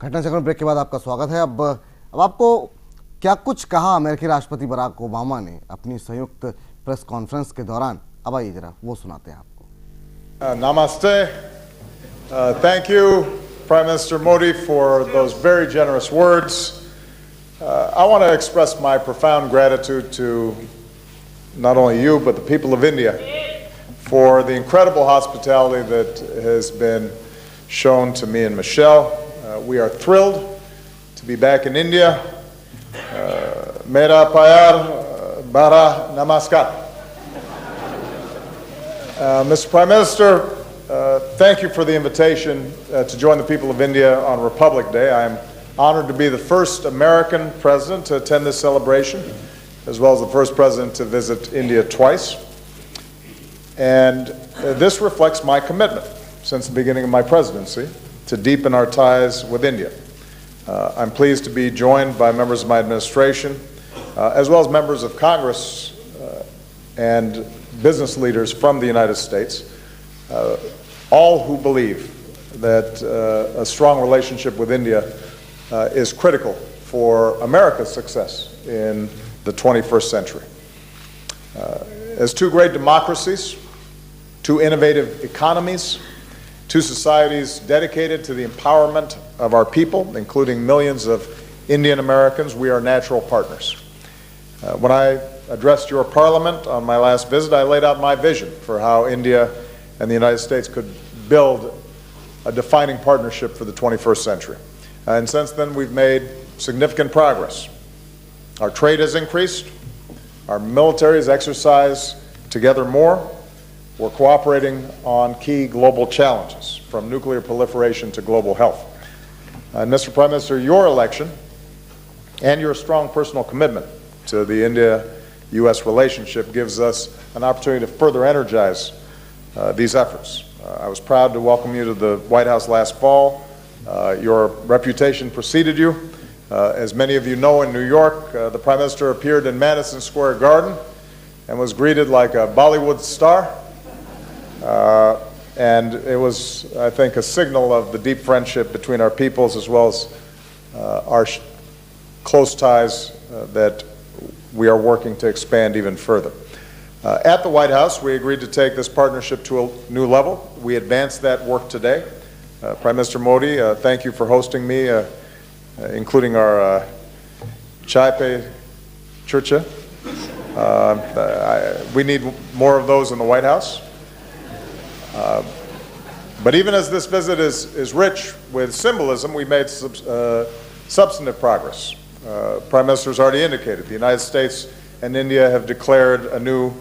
घटना चक्र ब्रेक के बाद आपका स्वागत है। अब आपको क्या कुछ कहा अमेरिकी राष्ट्रपति बराक ओबामा ने अपनी संयुक्त प्रेस कॉन्फ्रेंस के दौरान, अब आइए जरा वो सुनाते हैं आपको। Namaste. Thank you, Prime Minister Modi, for those very generous words. I want to express my profound gratitude to not only you, but the people of India for the incredible hospitality that has been shown to me and Michelle. We are thrilled to be back in India. Mera pyar bara namaskar. Mr. Prime Minister, thank you for the invitation to join the people of India on Republic Day. I am honored to be the first American president to attend this celebration, as well as the first president to visit India twice. And this reflects my commitment since the beginning of my presidency to deepen our ties with India. I'm pleased to be joined by members of my administration, as well as members of Congress and business leaders from the United States, all who believe that a strong relationship with India is critical for America's success in the 21st century. As two great democracies, two innovative economies, two societies dedicated to the empowerment of our people, including millions of Indian Americans, we are natural partners. When I addressed your parliament on my last visit, I laid out my vision for how India and the United States could build a defining partnership for the 21st century. And since then, we've made significant progress. Our trade has increased, our militaries exercise together more. We're cooperating on key global challenges, from nuclear proliferation to global health. And Mr. Prime Minister, your election and your strong personal commitment to the India-U.S. relationship gives us an opportunity to further energize these efforts. I was proud to welcome you to the White House last fall. Your reputation preceded you. As many of you know, in New York, the Prime Minister appeared in Madison Square Garden and was greeted like a Bollywood star. And it was, I think, a signal of the deep friendship between our peoples, as well as our close ties that we are working to expand even further. At the White House, we agreed to take this partnership to a new level. We advanced that work today. Prime Minister Modi, thank you for hosting me, including our chai pe churcha. We need more of those in the White House. But even as this visit is rich with symbolism, we made substantive progress. Prime Minister has already indicated the United States and India have declared a new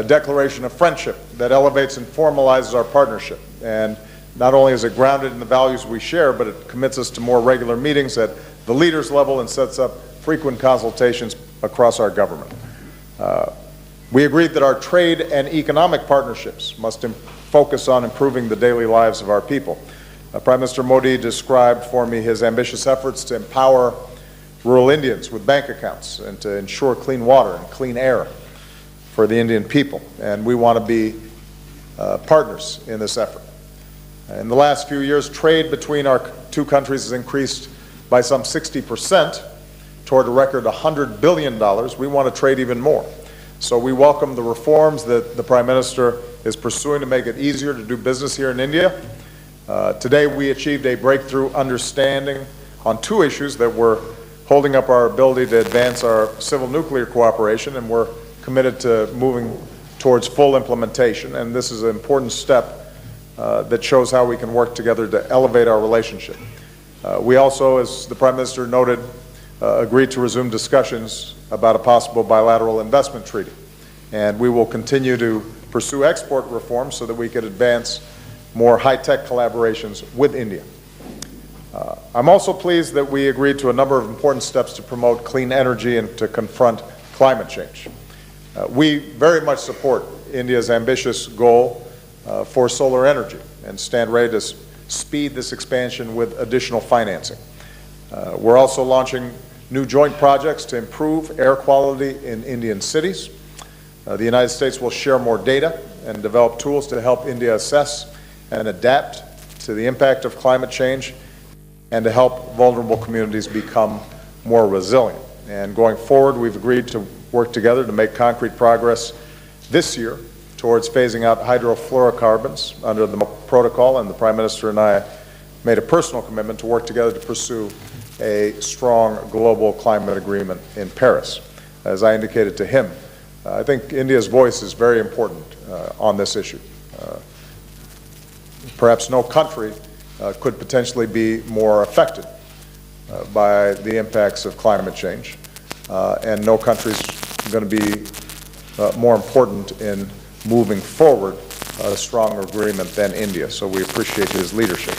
declaration of friendship that elevates and formalizes our partnership. And not only is it grounded in the values we share, but it commits us to more regular meetings at the leaders level and sets up frequent consultations across our government. We agreed that our trade and economic partnerships must focus on improving the daily lives of our people. Prime Minister Modi described for me his ambitious efforts to empower rural Indians with bank accounts and to ensure clean water and clean air for the Indian people. And we want to be partners in this effort. In the last few years, trade between our two countries has increased by some 60% toward a record $100 billion. We want to trade even more. So we welcome the reforms that the Prime Minister is pursuing to make it easier to do business here in India. Today we achieved a breakthrough understanding on two issues that were holding up our ability to advance our civil nuclear cooperation, and we're committed to moving towards full implementation. And this is an important step that shows how we can work together to elevate our relationship. We also, as the Prime Minister noted, agreed to resume discussions about a possible bilateral investment treaty. And we will continue to pursue export reforms so that we can advance more high-tech collaborations with India. I'm also pleased that we agreed to a number of important steps to promote clean energy and to confront climate change. We very much support India's ambitious goal for solar energy and stand ready to speed this expansion with additional financing. We're also launching new joint projects to improve air quality in Indian cities. The United States will share more data and develop tools to help India assess and adapt to the impact of climate change and to help vulnerable communities become more resilient. And going forward, we've agreed to work together to make concrete progress this year towards phasing out hydrofluorocarbons under the protocol, and the Prime Minister and I made a personal commitment to work together to pursue a strong global climate agreement in Paris. As I indicated to him, I think India's voice is very important on this issue. Perhaps no country could potentially be more affected by the impacts of climate change, and no country is going to be more important in moving forward a stronger agreement than India, so we appreciate his leadership.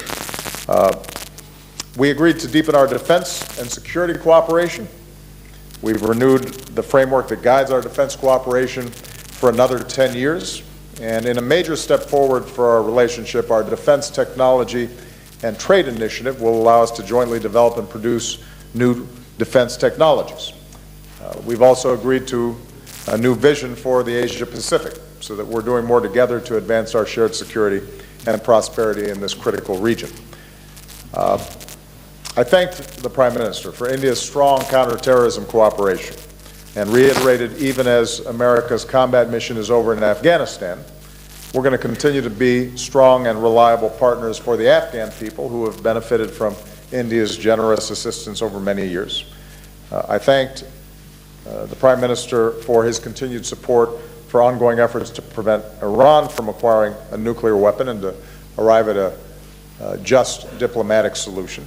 We agreed to deepen our defense and security cooperation. We've renewed the framework that guides our defense cooperation for another 10 years, and in a major step forward for our relationship, our defense technology and trade initiative will allow us to jointly develop and produce new defense technologies. We've also agreed to a new vision for the Asia Pacific, so that we're doing more together to advance our shared security and prosperity in this critical region. I thanked the Prime Minister for India's strong counterterrorism cooperation and reiterated, even as America's combat mission is over in Afghanistan, we're going to continue to be strong and reliable partners for the Afghan people who have benefited from India's generous assistance over many years. I thanked the Prime Minister for his continued support for ongoing efforts to prevent Iran from acquiring a nuclear weapon and to arrive at a just diplomatic solution.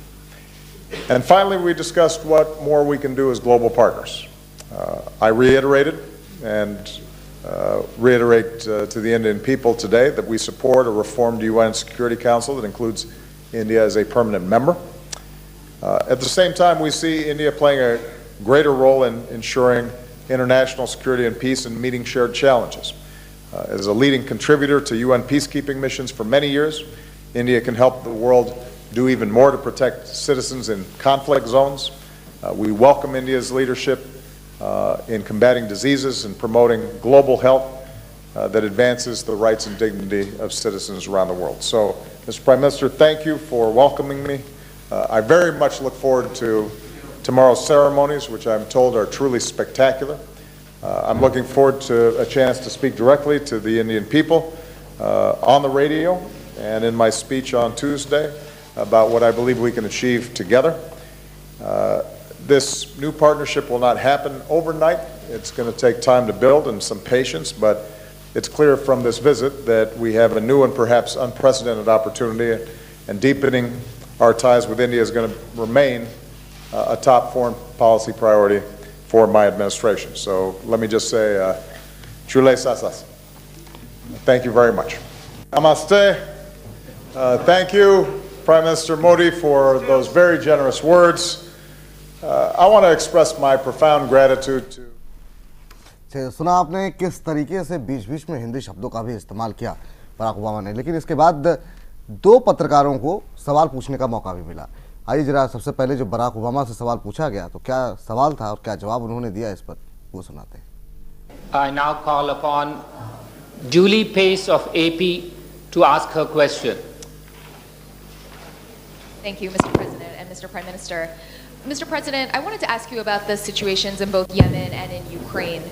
And finally, we discussed what more we can do as global partners. I reiterated and reiterate to the Indian people today that we support a reformed UN Security Council that includes India as a permanent member. At the same time, we see India playing a greater role in ensuring international security and peace and meeting shared challenges. As a leading contributor to UN peacekeeping missions for many years, India can help the world do even more to protect citizens in conflict zones. We welcome India's leadership in combating diseases and promoting global health that advances the rights and dignity of citizens around the world. So, Mr. Prime Minister, thank you for welcoming me. I very much look forward to tomorrow's ceremonies, which I'm told are truly spectacular. I'm looking forward to a chance to speak directly to the Indian people on the radio and in my speech on Tuesday about what I believe we can achieve together. This new partnership will not happen overnight. It's going to take time to build and some patience, but it's clear from this visit that we have a new and perhaps unprecedented opportunity, and deepening our ties with India is going to remain a top foreign policy priority for my administration. So let me just say, Chule Sasas. Thank you very much. Namaste. Thank you, Prime Minister Modi, for those very generous words. I want to express my profound gratitude to सुना आपने किस तरीके से बीच बीच में हिंदी शब्दों का भी इस्तेमाल किया बराक ओबामा ने, लेकिन इसके बाद दो पत्रकारों को सवाल पूछने का मौका भी मिला। आइए जरा सबसे पहले जो बराक ओबामा से सवाल पूछा गया तो क्या सवाल था और क्या जवाब उन्होंने दिया इस पर वो सुनाते हैं। I now call upon Julie Pace of AP to ask her question. Thank you, Mr. President and Mr. Prime Minister. Mr. President, I wanted to ask you about the situations in both Yemen and in Ukraine.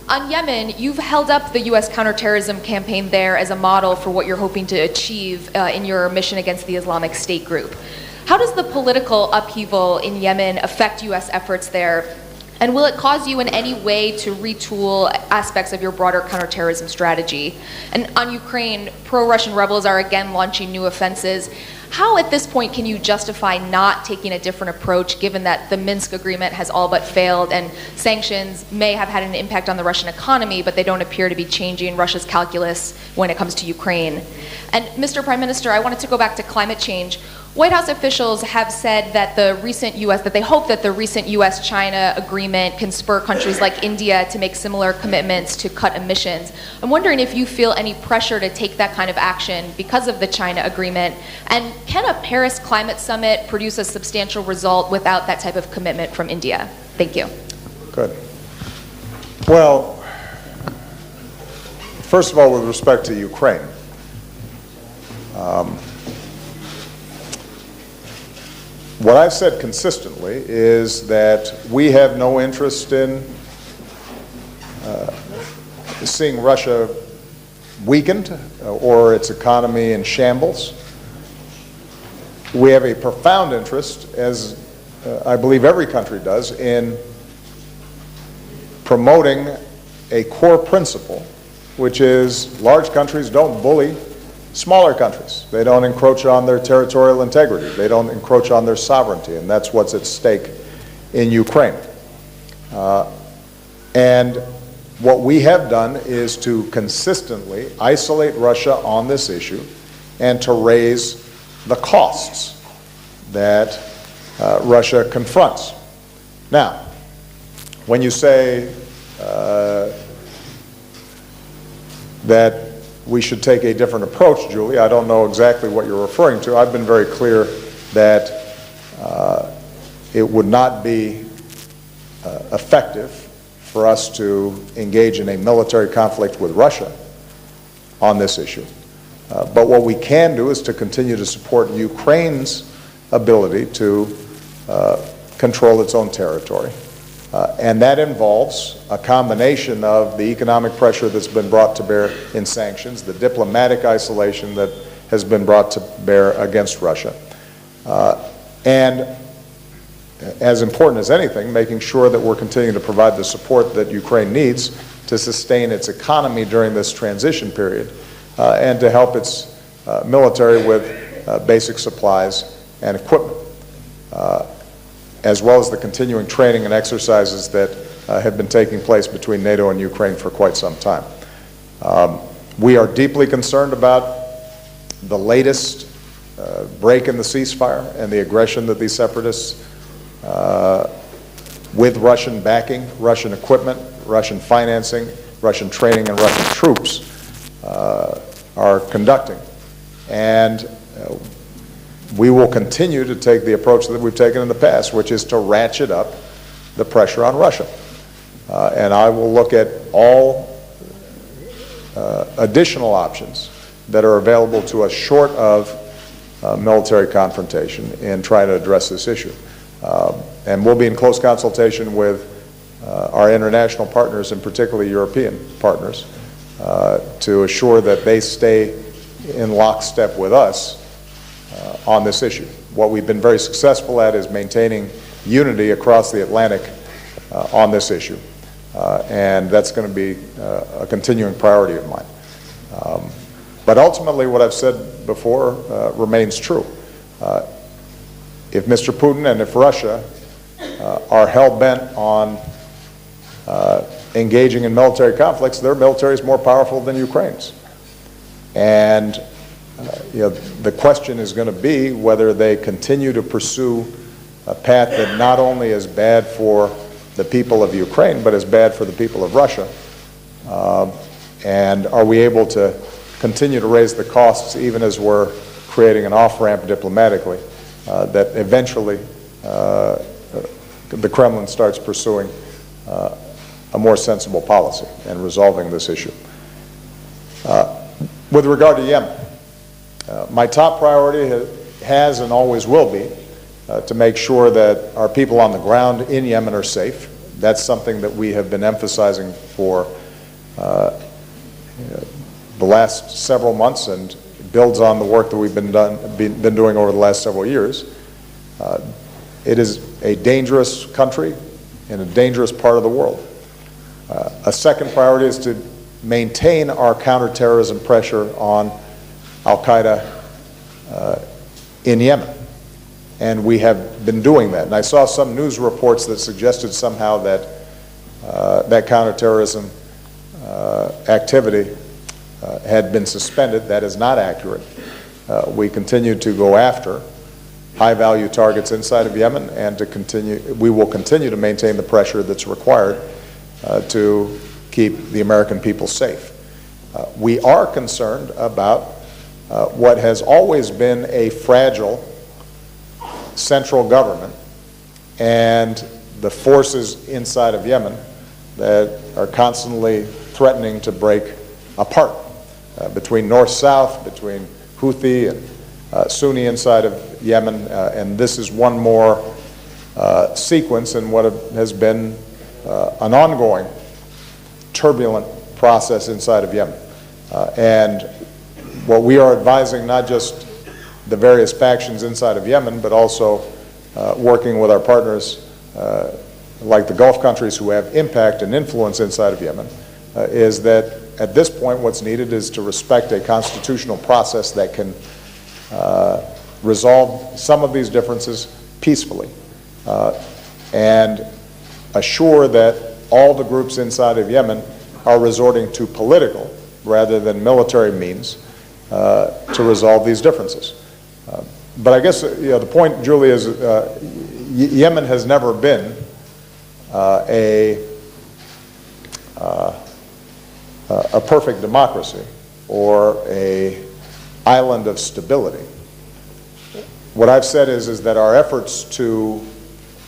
On Yemen, you've held up the U.S. counterterrorism campaign there as a model for what you're hoping to achieve in your mission against the Islamic State group. How does the political upheaval in Yemen affect U.S. efforts there? And will it cause you in any way to retool aspects of your broader counterterrorism strategy? And on Ukraine, pro-Russian rebels are again launching new offenses. How at this point can you justify not taking a different approach, given that the Minsk agreement has all but failed and sanctions may have had an impact on the Russian economy, but they don't appear to be changing Russia's calculus when it comes to Ukraine? And Mr. Prime Minister, I wanted to go back to climate change. White House officials have said that they hope that the recent U.S.-China agreement can spur countries like India to make similar commitments to cut emissions. I'm wondering if you feel any pressure to take that kind of action because of the China agreement, and can a Paris climate summit produce a substantial result without that type of commitment from India? Thank you. Good. Well, first of all, with respect to what I've said consistently is that we have no interest in seeing Russia weakened or its economy in shambles. We have a profound interest, as I believe every country does, in promoting a core principle, which is large countries don't bully smaller countries. They don't encroach on their territorial integrity. They don't encroach on their sovereignty, and that's what's at stake in Ukraine. And what we have done is to consistently isolate Russia on this issue and to raise the costs that Russia confronts. Now, when you say that we should take a different approach, Julie, I don't know exactly what you're referring to. I've been very clear that it would not be effective for us to engage in a military conflict with Russia on this issue. But what we can do is to continue to support Ukraine's ability to control its own territory. And that involves a combination of the economic pressure that's been brought to bear in sanctions, the diplomatic isolation that has been brought to bear against Russia, and as important as anything, making sure that we're continuing to provide the support that Ukraine needs to sustain its economy during this transition period and to help its military with basic supplies and equipment, as well as the continuing training and exercises that have been taking place between NATO and Ukraine for quite some time. We are deeply concerned about the latest break in the ceasefire and the aggression that these separatists, with Russian backing, Russian equipment, Russian financing, Russian training, and Russian troops are conducting. And we will continue to take the approach that we've taken in the past, which is to ratchet up the pressure on Russia. And I will look at all additional options that are available to us short of military confrontation in trying to address this issue. And we'll be in close consultation with our international partners, and particularly European partners, to assure that they stay in lockstep with us on this issue. What we've been very successful at is maintaining unity across the Atlantic on this issue. And that's going to be a continuing priority of mine. But ultimately, what I've said before remains true. If Mr. Putin and if Russia are hell-bent on engaging in military conflicts, their military is more powerful than Ukraine's. And the question is going to be whether they continue to pursue a path that not only is bad for the people of Ukraine, but is bad for the people of Russia. And are we able to continue to raise the costs even as we're creating an off-ramp diplomatically that eventually the Kremlin starts pursuing a more sensible policy and resolving this issue. With regard to Yemen, my top priority has and always will be to make sure that our people on the ground in Yemen are safe. That's something that we have been emphasizing for the last several months and builds on the work that we've been doing over the last several years. It is a dangerous country in a dangerous part of the world. A second priority is to maintain our counterterrorism pressure on Al-Qaeda in Yemen. And we have been doing that. And I saw some news reports that suggested somehow that that counterterrorism activity had been suspended. That is not accurate. We continue to go after high-value targets inside of Yemen, and we will continue to maintain the pressure that's required to keep the American people safe. We are concerned about what has always been a fragile central government and the forces inside of Yemen that are constantly threatening to break apart between north-south, between Houthi and Sunni inside of Yemen, and this is one more sequence in what has been an ongoing turbulent process inside of Yemen. And what we are advising, not just the various factions inside of Yemen, but also working with our partners like the Gulf countries who have impact and influence inside of Yemen, is that at this point what's needed is to respect a constitutional process that can resolve some of these differences peacefully and assure that all the groups inside of Yemen are resorting to political rather than military means to resolve these differences. But I guess the point, Julie, is Yemen has never been a perfect democracy or a island of stability. What I've said is that our efforts to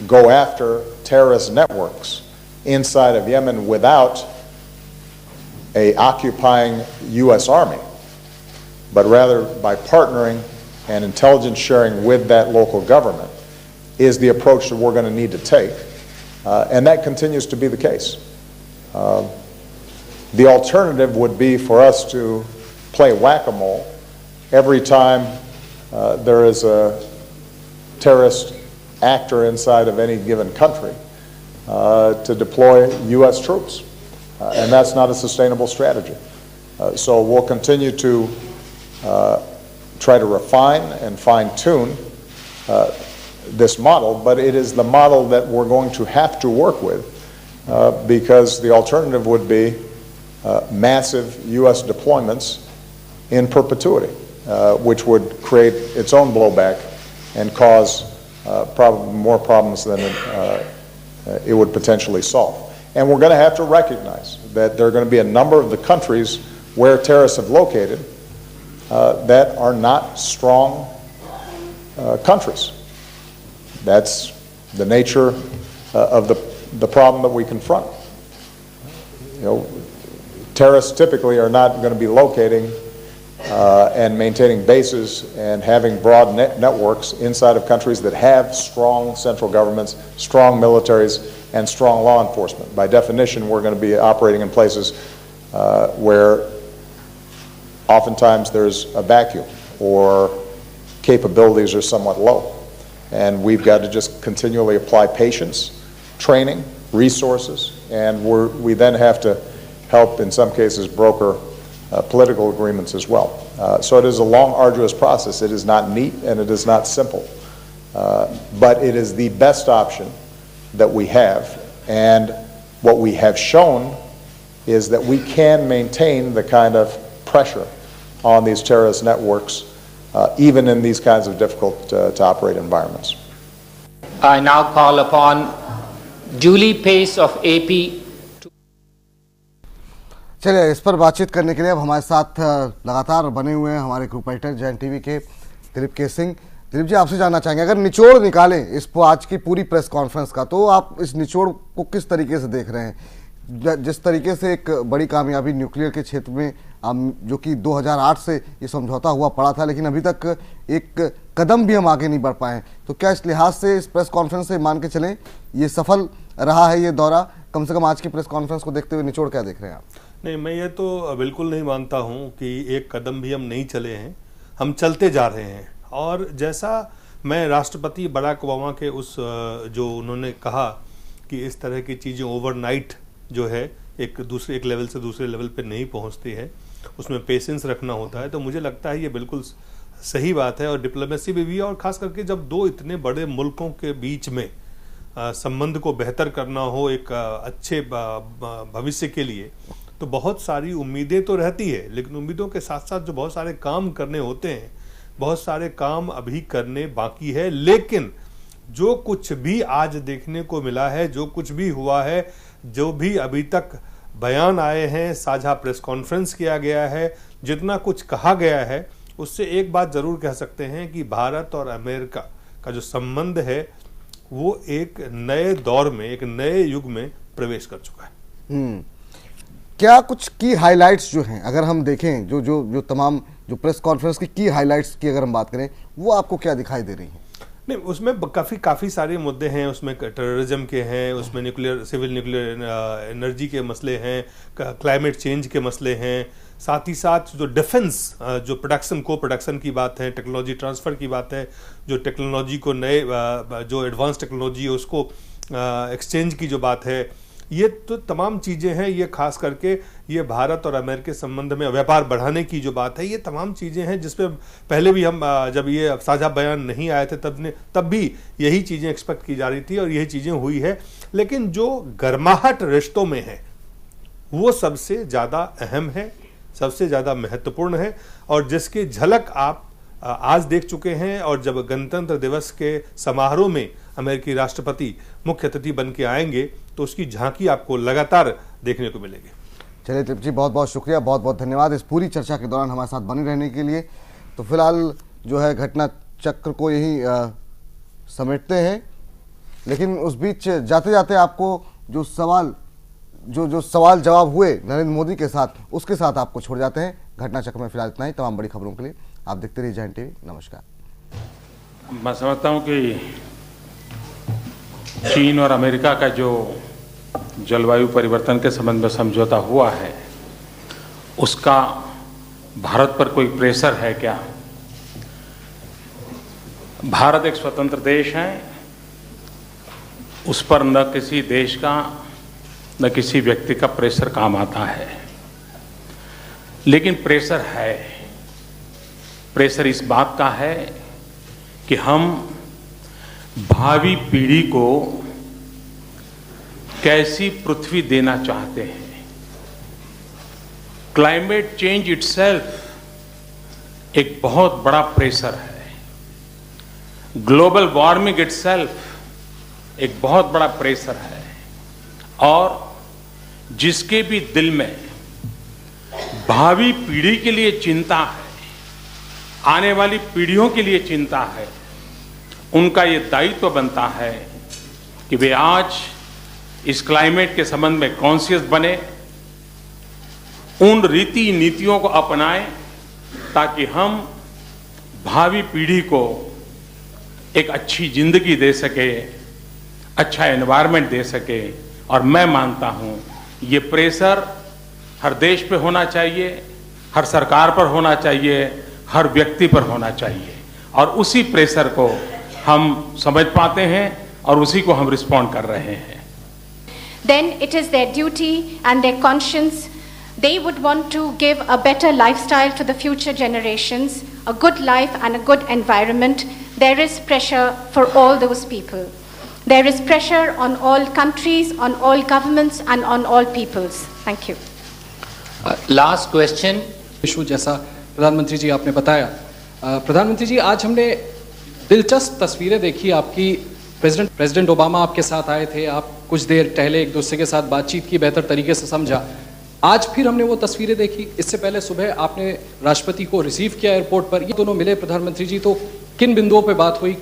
go after terrorist networks inside of Yemen without a occupying U.S. Army, but rather by partnering and intelligence sharing with that local government, is the approach that we're going to need to take. And that continues to be the case. The alternative would be for us to play whack-a-mole every time there is a terrorist actor inside of any given country to deploy U.S. troops. And that's not a sustainable strategy. So we'll continue to try to refine and fine-tune this model, but it is the model that we're going to have to work with because the alternative would be massive U.S. deployments in perpetuity, which would create its own blowback and cause probably more problems than it would potentially solve. And we're going to have to recognize that there are going to be a number of the countries where terrorists have located that are not strong countries. That's the nature of the problem that we confront. You know, terrorists typically are not going to be locating and maintaining bases and having broad networks inside of countries that have strong central governments, strong militaries, and strong law enforcement. By definition, we're going to be operating in places where oftentimes there's a vacuum or capabilities are somewhat low. And we've got to just continually apply patience, training, resources, and we then have to help, in some cases, broker political agreements as well. So it is a long, arduous process. It is not neat and it is not simple. But it is the best option that we have. And what we have shown is that we can maintain the kind of pressure on these terrorist networks even in these kinds of difficult to operate environments. I now call upon Julie Pace of AP. चलिए, इस पर बातचीत करने के लिए अब हमारे साथ लगातार बने हुए हैं हमारे ग्रुप एडिटर जैन टीवी के दिलीप के सिंह। दिलीप जी, आपसे जानना चाहेंगे, अगर निचोड़ निकालें इस आज की पूरी प्रेस कॉन्फ्रेंस का, तो आप इस निचोड़ को किस तरीके से देख रहे हैं? जिस तरीके से एक बड़ी कामयाबी न्यूक्लियर के क्षेत्र में जो कि 2008 से ये समझौता हुआ पड़ा था, लेकिन अभी तक एक कदम भी हम आगे नहीं बढ़ पाए, तो क्या इस लिहाज से इस प्रेस कॉन्फ्रेंस से मान के चलें ये सफल रहा है ये दौरा? कम से कम आज की प्रेस कॉन्फ्रेंस को देखते हुए निचोड़ क्या देख रहे हैं आप? नहीं, मैं ये तो बिल्कुल नहीं मानता हूँ कि एक कदम भी हम नहीं चले हैं, हम चलते जा रहे हैं। और जैसा मैं राष्ट्रपति बराक ओबामा के उस जो उन्होंने कहा कि इस तरह की चीज़ें ओवरनाइट जो है एक लेवल से दूसरे लेवल पे नहीं पहुंचती है, उसमें पेशेंस रखना होता है, तो मुझे लगता है ये बिल्कुल सही बात है। और डिप्लोमेसी में भी, और ख़ास करके जब दो इतने बड़े मुल्कों के बीच में संबंध को बेहतर करना हो एक अच्छे भविष्य के लिए, तो बहुत सारी उम्मीदें तो रहती है, लेकिन उम्मीदों के साथ साथ जो बहुत सारे काम करने होते हैं, बहुत सारे काम अभी करने बाकी है। लेकिन जो कुछ भी आज देखने को मिला है, जो कुछ भी हुआ है, जो भी अभी तक बयान आए हैं, साझा प्रेस कॉन्फ्रेंस किया गया है, जितना कुछ कहा गया है, उससे एक बात जरूर कह सकते हैं कि भारत और अमेरिका का जो संबंध है वो एक नए दौर में, एक नए युग में प्रवेश कर चुका है। क्या कुछ की हाइलाइट्स जो हैं, अगर हम देखें जो तमाम जो प्रेस कॉन्फ्रेंस की हाइलाइट्स की अगर हम बात करें, वो आपको क्या दिखाई दे रही हैं? नहीं, उसमें काफ़ी सारे मुद्दे हैं। उसमें टेररिज्म के हैं, उसमें सिविल न्यूक्लियर एनर्जी के मसले हैं, क्लाइमेट चेंज के मसले हैं, साथ ही साथ जो डिफेंस जो प्रोडक्शन की बात है, टेक्नोलॉजी ट्रांसफ़र की बात है, जो टेक्नोलॉजी को नए जो एडवांस टेक्नोलॉजी है उसको एक्सचेंज की जो बात है, ये तो तमाम चीज़ें हैं। ये खास करके ये भारत और अमेरिका के संबंध में व्यापार बढ़ाने की जो बात है, ये तमाम चीज़ें हैं जिस पे पहले भी हम जब ये साझा बयान नहीं आए थे तब भी यही चीज़ें एक्सपेक्ट की जा रही थी और यही चीज़ें हुई है। लेकिन जो गर्माहट रिश्तों में है वो सबसे ज़्यादा अहम है, सबसे ज़्यादा महत्वपूर्ण है और जिसकी झलक आप आज देख चुके हैं। और जब गणतंत्र दिवस के समारोह में अमेरिकी राष्ट्रपति मुख्य अतिथि बन के आएंगे तो उसकी झांकी आपको लगातार देखने को मिलेगी। चलिए टिप जी, बहुत बहुत शुक्रिया, बहुत बहुत धन्यवाद इस पूरी चर्चा के दौरान हमारे साथ बने रहने के लिए। तो फिलहाल जो है घटना चक्र को यही समेटते हैं, लेकिन उस बीच जाते जाते आपको जो सवाल जवाब हुए नरेंद्र मोदी के साथ, उसके साथ आपको छोड़ जाते हैं। घटना चक्र में फिलहाल इतना ही। तमाम बड़ी खबरों के लिए आप देखते रहिए जैन टीवी। नमस्कार। मैं समझता हूँ कि चीन और अमेरिका का जो जलवायु परिवर्तन के संबंध में समझौता हुआ है, उसका भारत पर कोई प्रेशर है क्या? भारत एक स्वतंत्र देश है, उस पर न किसी देश का न किसी व्यक्ति का प्रेशर काम आता है। लेकिन प्रेशर है, प्रेशर इस बात का है कि हम भावी पीढ़ी को कैसी पृथ्वी देना चाहते हैं। क्लाइमेट चेंज इटसेल्फ एक बहुत बड़ा प्रेशर है। ग्लोबल वार्मिंग इटसेल्फ एक बहुत बड़ा प्रेशर है। और जिसके भी दिल में भावी पीढ़ी के लिए चिंता है, आने वाली पीढ़ियों के लिए चिंता है, उनका ये दायित्व बनता है कि वे आज इस क्लाइमेट के संबंध में कॉन्शियस बने, उन रीति नीतियों को अपनाएं ताकि हम भावी पीढ़ी को एक अच्छी जिंदगी दे सके, अच्छा एनवायरनमेंट दे सके। और मैं मानता हूं ये प्रेशर हर देश पे होना चाहिए, हर सरकार पर होना चाहिए, हर व्यक्ति पर होना चाहिए। और उसी प्रेशर को हम समझ पाते हैं और उसी को हम रिस्पॉन्ड कर रहे हैं। Then it is their duty and their conscience. They would want to give a better lifestyle to the future generations, a good life and a good environment. There is pressure for all those people. There is pressure on all countries, on all governments and on all peoples. Thank you. Last question. Issue जैसा प्रधानमंत्री जी आपने बताया, प्रधानमंत्री जी आज हमने दिलचस्प तस्वीरें देखी आपकी। प्रेसिडेंट ओबामा आपके साथ आए थे, आप कुछ देर टहले, एक दूसरे के साथ बातचीत की, बेहतर तरीके से समझा। आज फिर हमने वो तस्वीरें देखी। इससे पहले सुबह आपने राष्ट्रपति को रिसीव किया एयरपोर्ट पर, ये दोनों मिले प्रधानमंत्री जी, तो किन बिंदुओं पे बात हुई,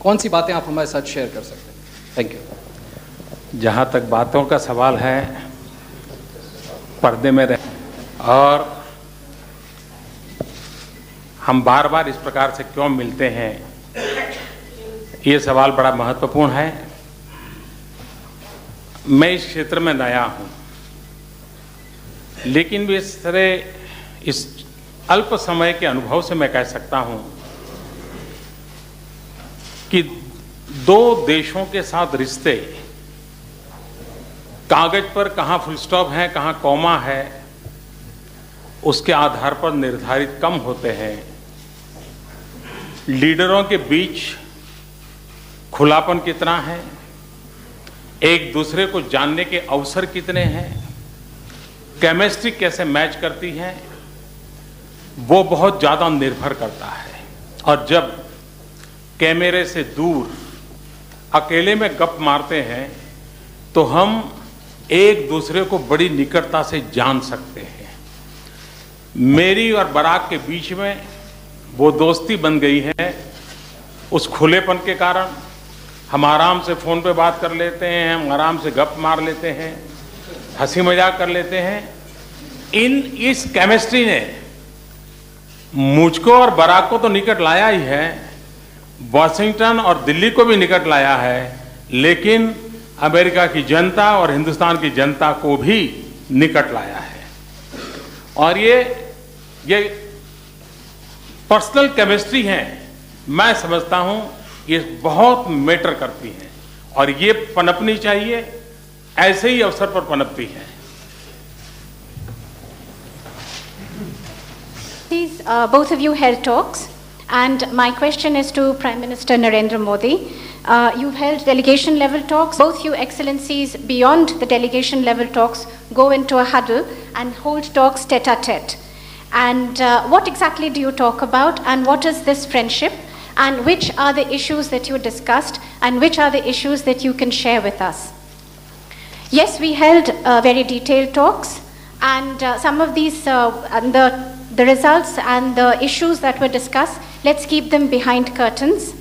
कौन सी बातें आप हमारे साथ शेयर कर सकते हैं? Thank you. जहां तक बातों का सवाल है, पर्दे में रहे और हम बार बार इस प्रकार से क्यों मिलते हैं, ये सवाल बड़ा महत्वपूर्ण है। मैं इस क्षेत्र में नया हूं, लेकिन भी इस अल्प समय के अनुभव से मैं कह सकता हूं कि दो देशों के साथ रिश्ते कागज पर कहां फुल स्टॉप है, कहां कॉमा है, उसके आधार पर निर्धारित कम होते हैं। लीडरों के बीच खुलापन कितना है, एक दूसरे को जानने के अवसर कितने हैं, केमिस्ट्री कैसे मैच करती है, वो बहुत ज्यादा निर्भर करता है। और जब कैमरे से दूर अकेले में गप मारते हैं तो हम एक दूसरे को बड़ी निकटता से जान सकते हैं। मेरी और बराक के बीच में वो दोस्ती बन गई है उस खुलेपन के कारण। हम आराम से फोन पे बात कर लेते हैं, हम आराम से गप मार लेते हैं, हंसी मजाक कर लेते हैं इस केमिस्ट्री ने मुझको और बराक को तो निकट लाया ही है, वॉशिंगटन और दिल्ली को भी निकट लाया है, लेकिन अमेरिका की जनता और हिंदुस्तान की जनता को भी निकट लाया है। और ये पर्सनल केमिस्ट्री है, मैं समझता हूं ये बहुत मैटर करती है और ये पनपनी चाहिए, ऐसे ही अवसर पर पनपती है। These both of you held talks, and my question is to Prime Minister Narendra Modi. You've held delegation level talks. Both you excellencies, beyond the delegation level talks, go into a huddle and hold talks tete-a-tete. And what exactly do you talk about, and what is this friendship, and which are the issues that you discussed, and which are the issues that you can share with us? Yes, we held very detailed talks, and some of these, the results and the issues that were discussed, let's keep them behind curtains.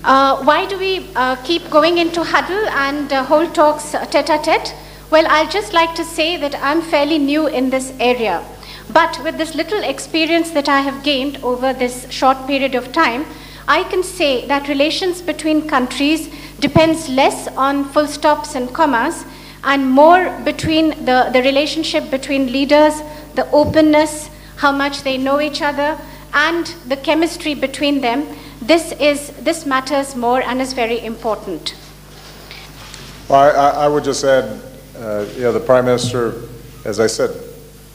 Why do we keep going into huddle and hold talks tete-a-tete? Well, I'd just like to say that I'm fairly new in this area. But with this little experience that I have gained over this short period of time, I can say that relations between countries depends less on full stops and commas and more between the relationship between leaders, the openness, how much they know each other, and the chemistry between them. This matters more and is very important. Well, I would just add, the Prime Minister, as I said,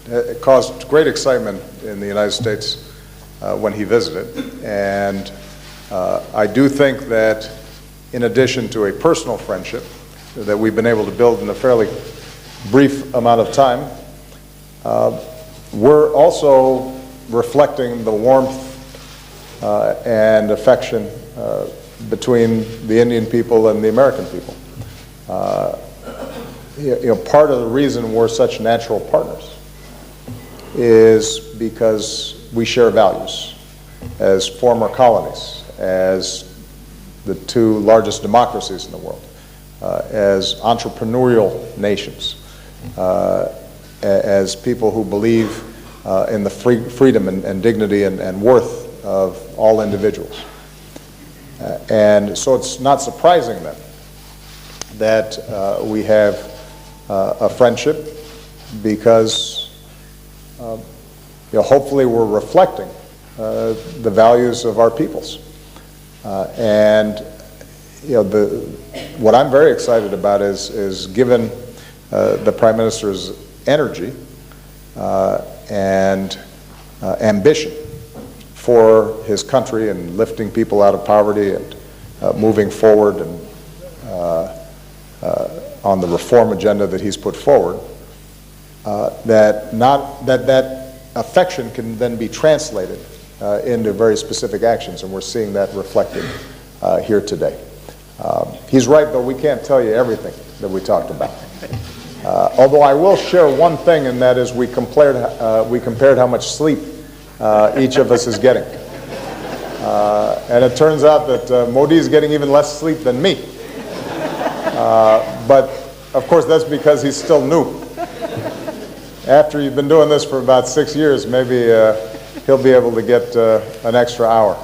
it caused great excitement in the United States when he visited. And I do think that in addition to a personal friendship that we've been able to build in a fairly brief amount of time, we're also reflecting the warmth and affection between the Indian people and the American people. Part of the reason we're such natural partners is because we share values as former colonies, as the two largest democracies in the world, as entrepreneurial nations, as people who believe in the freedom and dignity and worth of all individuals. And so it's not surprising then that we have a friendship, because hopefully we're reflecting the values of our peoples. What I'm very excited about is given the Prime Minister's energy and ambition for his country and lifting people out of poverty and moving forward and on the reform agenda that he's put forward, that affection can then be translated into very specific actions, and we're seeing that reflected here today. He's right, though, we can't tell you everything that we talked about. Although I will share one thing, and that is we compared how much sleep each of us is getting. And it turns out that Modi is getting even less sleep than me. But of course that's because he's still new. After you've been doing this for about 6 years, maybe he'll be able to get an extra hour.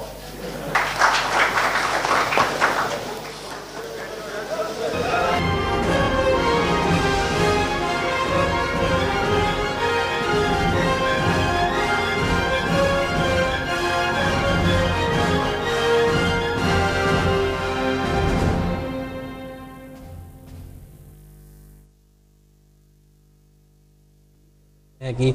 है कि